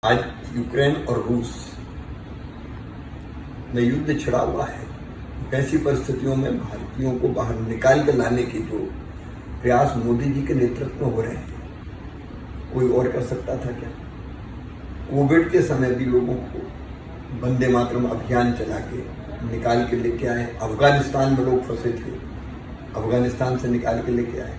आज यूक्रेन और रूस में युद्ध छिड़ा हुआ है। ऐसी परिस्थितियों में भारतीयों को बाहर निकाल कर लाने के जो प्रयास मोदी जी के नेतृत्व में हो रहे हैं, कोई और कर सकता था क्या? कोविड के समय भी लोगों को वंदे मातरम अभियान चला के निकाल के लेके आए। अफगानिस्तान में लोग फंसे थे, अफगानिस्तान से निकाल के लेके आए।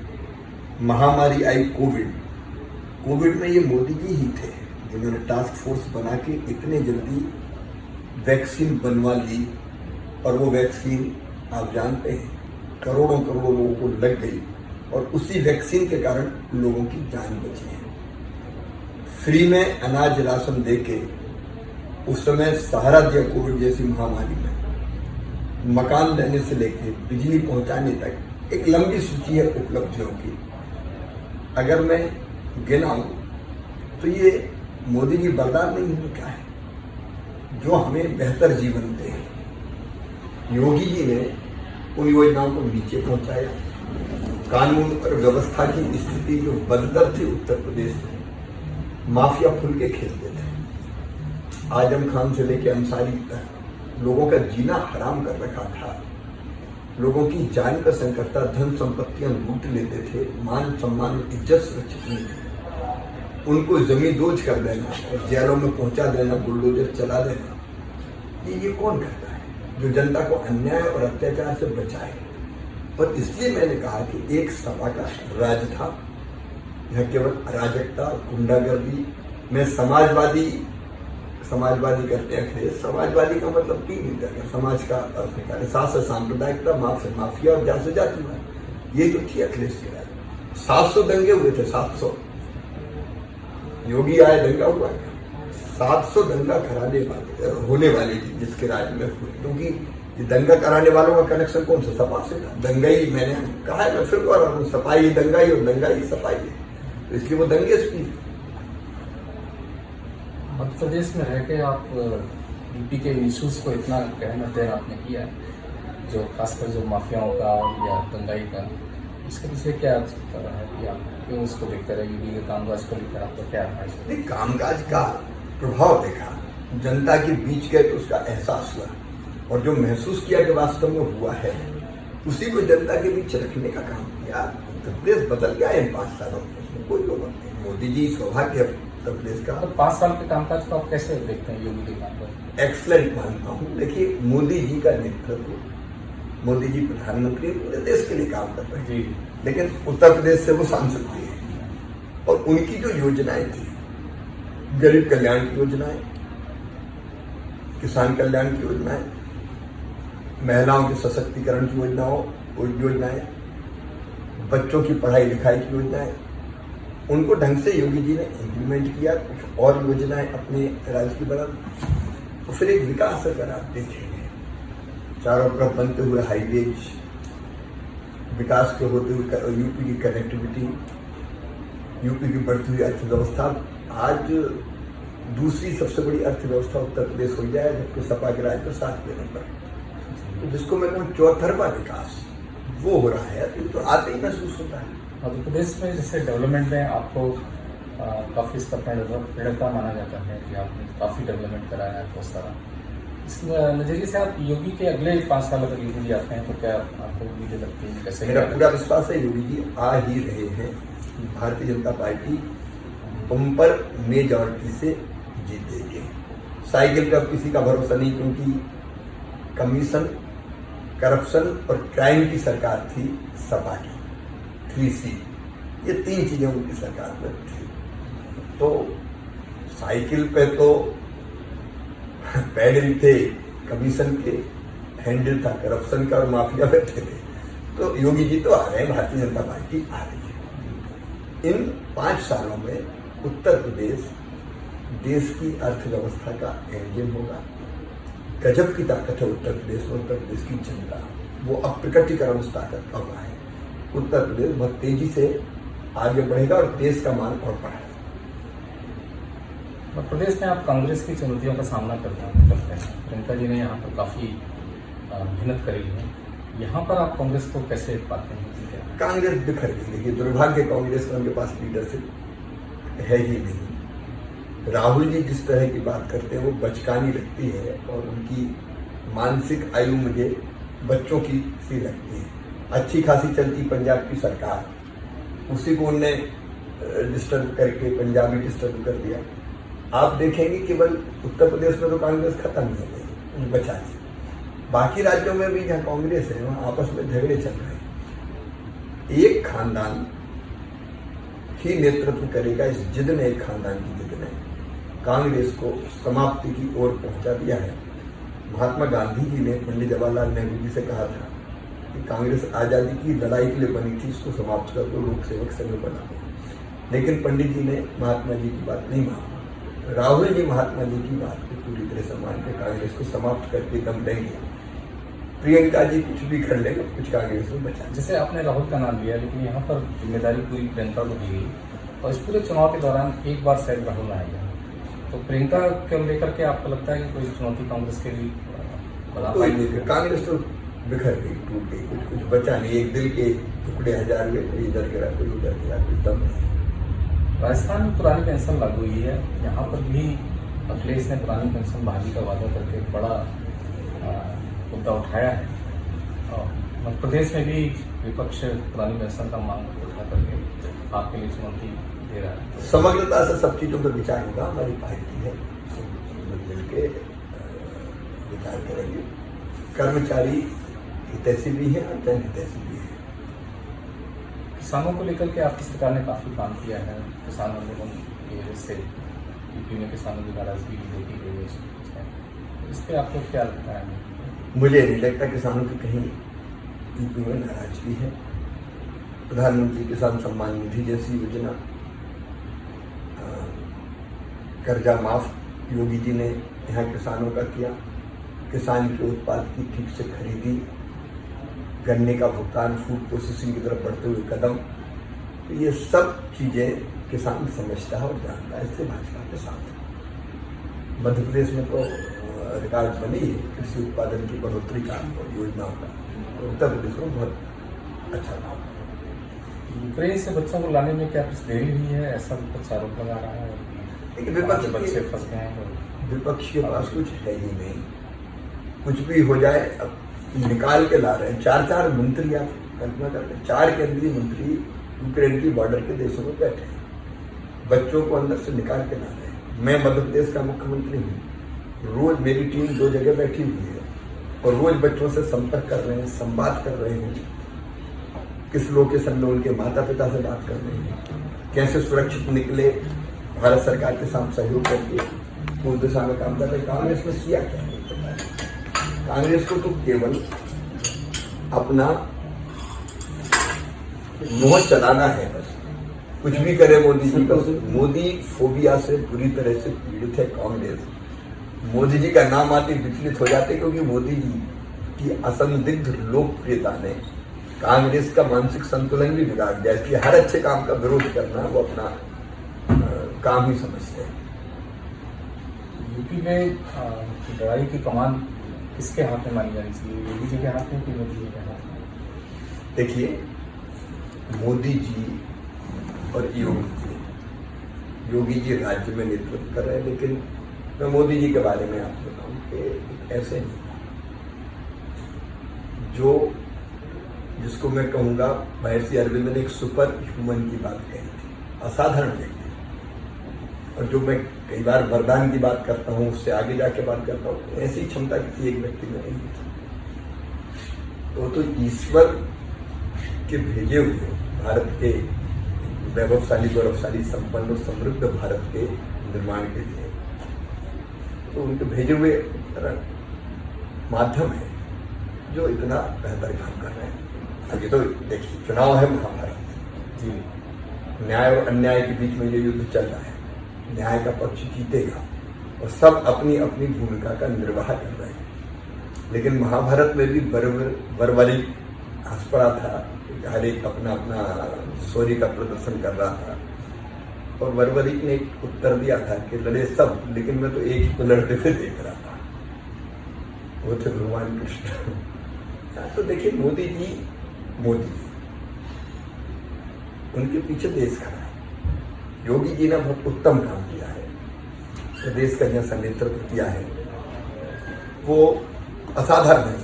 महामारी आई कोविड में ये मोदी जी ही थे जिन्होंने टास्क फोर्स बना के इतने जल्दी वैक्सीन बनवा ली, और वो वैक्सीन आप जानते हैं करोड़ों लोगों को लग गई, और उसी वैक्सीन के कारण लोगों की जान बची है। फ्री में अनाज राशन देके उस समय सहारा दिया कोविड जैसी महामारी में। मकान देने से लेके बिजली पहुंचाने तक एक लंबी सूची है उपलब्धियों की। अगर मैं गिनाऊं तो ये मोदी जी वरदान नहीं होता है जो हमें बेहतर जीवन दे। योगी जी ने उन योजनाओं को नीचे पहुंचाया। कानून और व्यवस्था की स्थिति जो बदतर थी उत्तर प्रदेश में, माफिया खुल के खेलते थे। आजम खान से लेके अंसारी तक लोगों का जीना हराम कर रखा था। लोगों की जान का संकट था, धन संपत्तियां लूट लेते थे, मान सम्मान इज्जत सुरक्षित नहीं थी। उनको जमीन दोज कर देना और जेलों में पहुंचा देना, बुलडोजर चला देना, ये कौन करता है जो जनता को अन्याय और अत्याचार से बचाए? और इसलिए मैंने कहा कि एक सपा का राज था, यह केवल अराजकता, गुंडागर्दी में समाजवादी करते हैं। समाजवादी का मतलब तीन मीटर का समाज का अर्थ निकाले, सात सांप्रदायिकता, माफ से माफिया और जा से जातिवाद। ये तो थी अखिलेश की राज। 700 दंगे हुए थे, 700। योगी आए दंगा हुआ, 700 दंगा कराने वाले होने वाली थी जिसके राज में हुए। क्योंकि ये दंगा कराने वालों का कनेक्शन कौन सा? सपा से था। दंगा ही मैंने कहा है, मैं फिर कह रहा हूँ, सपा ही दंगा ही और दंगा ही सपा ही, तो इसलिए वो दंगे स्पीड। मध्य प्रदेश में रह के आप यूपी के इशूज को इतना गहन अध्ययन आपने किया है, जो खासकर जो माफियाओं का या दंगाई का, इसके पीछे क्या रहा है कि आप क्यों उसको देखते रहे? यूपी के कामकाज को लेकर आपका क्या है? कामकाज का प्रभाव देखा, जनता के बीच गए तो उसका एहसास हुआ, और जो महसूस किया कि वास्तव में हुआ है उसी को जनता के बीच रखने का काम किया। उत्तर प्रदेश बदल गया है इन 5 सालों में, कोई लोग नहीं। मोदी जी सौभाग्य उत्तर प्रदेश का। तो 5 साल के कामकाज को आप कैसे देखते हैं योगी के कामकाज? एक्सलेंट मानता हूँ। देखिए, मोदी जी का नेतृत्व, मोदी जी प्रधानमंत्री पूरे देश के लिए काम कर रहे हैं जी, लेकिन उत्तर प्रदेश से वो सांसद भी है, और उनकी जो योजनाएं थी, गरीब कल्याण की योजनाएं, किसान कल्याण की योजनाएं, महिलाओं के सशक्तिकरण की योजनाएं, बच्चों की पढ़ाई लिखाई की योजनाएं, उनको ढंग से योगी जी ने इम्प्लीमेंट किया। कुछ और योजनाएं अपने राज्य की बना, तो फिर एक विकास अगर आप देखेंगे, चारों तरफ बनते हुए हाईवेज, विकास के होते हुए यूपी की कनेक्टिविटी, यूपी की बढ़ती हुई अर्थव्यवस्था, आज दूसरी सबसे बड़ी अर्थव्यवस्था उत्तर प्रदेश हो जाए, जबकि सपा के राज पर 7वें नंबर, तो जिसको मैं कहूँ चौथरवा विकास वो हो रहा है, तो आते ही महसूस होता है। मध्य प्रदेश में जैसे डेवलपमेंट में आपको काफ़ी इसका प्रेरणा माना जाता है कि आपने काफ़ी डेवलपमेंट कराया है बहुत सारा। इस नजरिए से आप योगी के अगले 5 साल अगर योगी जी आते हैं तो क्या आपको उम्मीदें लगती हैं? कैसे? मेरा पूरा विश्वास है योगी जी आ ही रहे हैं। Bharatiya Janata party bumper majority से जीतेगी। साइकिल का किसी का भरोसा नहीं, क्योंकि कमीशन, करप्शन और क्राइम की सरकार थी सपा की, 3C, ये 3 चीजें उनकी सरकार में थी। तो साइकिल पे तो पैडल थे, कमीशन के हैंडल था, करप्शन का और माफिया बैठे थे। तो योगी जी तो आ रहे हैं, भारतीय जनता पार्टी आ रही है। इन 5 सालों में उत्तर प्रदेश देश की अर्थव्यवस्था का इंजन होगा। गजब की ताकत है उत्तर प्रदेश में। उत्तर प्रदेश की जनता, वो अब प्रकटीकरण उस ताकत का हुआ है। उत्तर प्रदेश बहुत तेजी से आगे बढ़ेगा और देश का मान और बढ़ेगा। मध्य प्रदेश में आप कांग्रेस की चुनौतियों का सामना करते हैं। प्रियंका जी ने यहाँ पर काफ़ी मेहनत करी है, यहाँ पर आप कांग्रेस को कैसे पाते हैं? कांग्रेस बिखर गई है, दुर्भाग्य कांग्रेस का उनके पास लीडरशिप है ही नहीं। राहुल जी जिस तरह की बात करते हैं वो बचकानी लगती है और उनकी मानसिक आयु मुझे बच्चों की सी लगती है। अच्छी खासी चलती पंजाब की सरकार, उसी को उनने डिस्टर्ब करके पंजाबी डिस्टर्ब कर दिया। आप देखेंगे केवल उत्तर प्रदेश में तो कांग्रेस खत्म ही हो गई, बचा ली। बाकी राज्यों में भी जहाँ कांग्रेस है वहाँ आपस में झगड़े चल रहे हैं। एक खानदान ही नेतृत्व करेगा, इस जिद ने, एक खानदान की जिद ने कांग्रेस को समाप्ति की ओर पहुंचा दिया है। महात्मा गांधी जी ने पंडित जवाहरलाल नेहरू जी से कहा था कि कांग्रेस आजादी की लड़ाई के लिए बनी थी, इसको समाप्त कर दो, लोक सेवक संघ बना दो। लेकिन पंडित जी ने महात्मा जी की बात नहीं मानी। राहुल जी महात्मा जी की बात को पूरी तरह से मान के कांग्रेस को समाप्त करके दम देंगे। प्रियंका जी कुछ भी कर लेंगे, कुछ कांग्रेस में बचा। जैसे आपने राहुल का नाम लिया, लेकिन यहाँ पर जिम्मेदारी पूरी प्रियंका को दी गई और इस पूरे चुनाव के दौरान एक बार शायद राहुल आएगा, तो प्रियंका को लेकर के आपको लगता है कि कोई चुनौती कांग्रेस के लिए बना पाएगी? कांग्रेस तो बिखर गई, टूट गई, कुछ बचा नहीं। एक दिल के टुकड़े हजार हुए, कोई इधर गिरा, कोई उधर गिरा, कोई दम नहीं। राजस्थान में पुरानी पेंशन लागू हुई है, यहाँ पर भी अखिलेश ने पुरानी पेंशन बहाली का वादा करके बड़ा मुद्दा उठाया है और मध्य प्रदेश में भी विपक्ष पुरानी पेंशन का मांग उठा करके आपके लिए चुनौती दे रहा है। समग्रता से सब चीजों पर विचार होगा, हमारी पार्टी है, सब मिलकर विचार करेंगे। कर्मचारी हितैषी भी है और जन हितैषी भी है। किसानों को लेकर के आपकी सरकार ने काफी काम किया है, किसान आंदोलन की वजह से यूपी में किसानों की नाराजगी भी देखी गई है, इस पर आपको क्या लगता है? मुझे नहीं लगता किसानों की कहीं यूपी में नाराजगी है। प्रधानमंत्री किसान सम्मान निधि जैसी योजना, कर्जा माफ योगी जी ने यहाँ किसानों का किया, किसान के उत्पाद की ठीक से खरीदी, गन्ने का भुगतान, फूड प्रोसेसिंग की तरफ बढ़ते हुए कदम, तो ये सब चीजें किसान समझता है और जानता है, इसलिए भाजपा के साथ है। मध्य प्रदेश में तो रिकॉर्ड बनी है कृषि उत्पादन की बढ़ोतरी का योजनाओं का, तो उत्तर प्रदेश में बहुत अच्छा काम। यूक्रेन से बच्चों को लाने में क्या कुछ देरी हुई है, ऐसा कुछ आरोप लगा रहा है? विपक्ष बच्चे फंस गए हैं, विपक्ष के पास कुछ है ही नहीं, कुछ भी हो जाए अब निकाल के ला रहे हैं। 4 मंत्री, आप कल्पना करते, 4 केंद्रीय मंत्री यूक्रेन की बॉर्डर के देशों में बैठे हैं, बच्चों को अंदर से निकाल के ला रहे हैं। मैं मध्य प्रदेश का मुख्यमंत्री हूँ, रोज मेरी टीम 2 जगह बैठी हुई है और रोज बच्चों से संपर्क कर रहे हैं, संवाद कर रहे हैं, किस लोकेशन में उनके माता पिता से बात कर रहे हैं, कैसे सुरक्षित निकले, भारत सरकार के साथ सहयोग करके उस दिशा में काम कर रहे हैं। कांग्रेस ने किया क्या? कांग्रेस को तो केवल अपना मोह चलाना है, बस कुछ भी करे मोदी जी। बस मोदी फोबिया से पूरी तरह से पीड़ित है कांग्रेस। मोदी जी का नाम आते विचलित हो जाते, क्योंकि मोदी जी की असंदिग्ध लोकप्रियता ने कांग्रेस का मानसिक संतुलन भी बिगाड़ दिया। इसलिए हर अच्छे काम का विरोध करना वो अपना काम ही समझते हैं। यूपी में लड़ाई की कमान किसके हाथ में मानी जानी चाहिए, योगी जी के हाथ में कि मोदी जी के हाथ में? देखिए, मोदी जी और योगी जी राज्य में नेतृत्व कर रहे हैं, लेकिन मैं मोदी जी के बारे में आपको बताऊं कि ऐसे नहीं, जिसको मैं कहूंगा, महर्षि अरविंद ने एक सुपर ह्यूमन की बात कही थी, असाधारण व्यक्ति। और जो मैं कई बार वरदान की बात करता हूँ, उससे आगे जाके बात करता हूँ, ऐसी क्षमता किसी एक व्यक्ति में नहीं थी। तो ईश्वर के भेजे हुए भारत के वैभवशाली, गौरवशाली, संपन्न और समृद्ध भारत के निर्माण के लिए, तो उनके भेजे हुए माध्यम है जो इतना बेहतर काम कर रहे हैं। अभी तो देखिए, चुनाव है, महाभारत जी, न्याय और अन्याय के बीच में ये युद्ध चल रहा है। न्याय का पक्ष जीतेगा और सब अपनी अपनी भूमिका का निर्वाह कर रहे हैं। लेकिन महाभारत में भी बर्बरी हंस पड़ा था, हर एक अपना अपना शौर्य का प्रदर्शन कर रहा था, और बर्बरी ने एक उत्तर दिया था कि लड़े सब, लेकिन मैं तो एक ही को लड़ते हुए देख रहा था, वो थे भगवान कृष्ण। तो देखिए, मोदी जी उनके पीछे देश खड़ा है। योगी जी ने बहुत उत्तम काम किया है, प्रदेश का जैसा नेतृत्व किया है वो असाधारण है।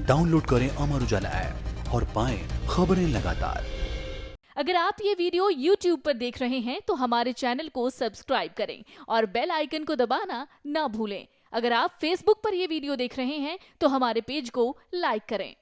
डाउनलोड करें अमर उजाला ऐप और पाएं खबरें लगातार। अगर आप ये वीडियो YouTube पर देख रहे हैं तो हमारे चैनल को सब्सक्राइब करें और बेल आइकन को दबाना ना भूलें। अगर आप Facebook पर ये वीडियो देख रहे हैं तो हमारे पेज को लाइक करें।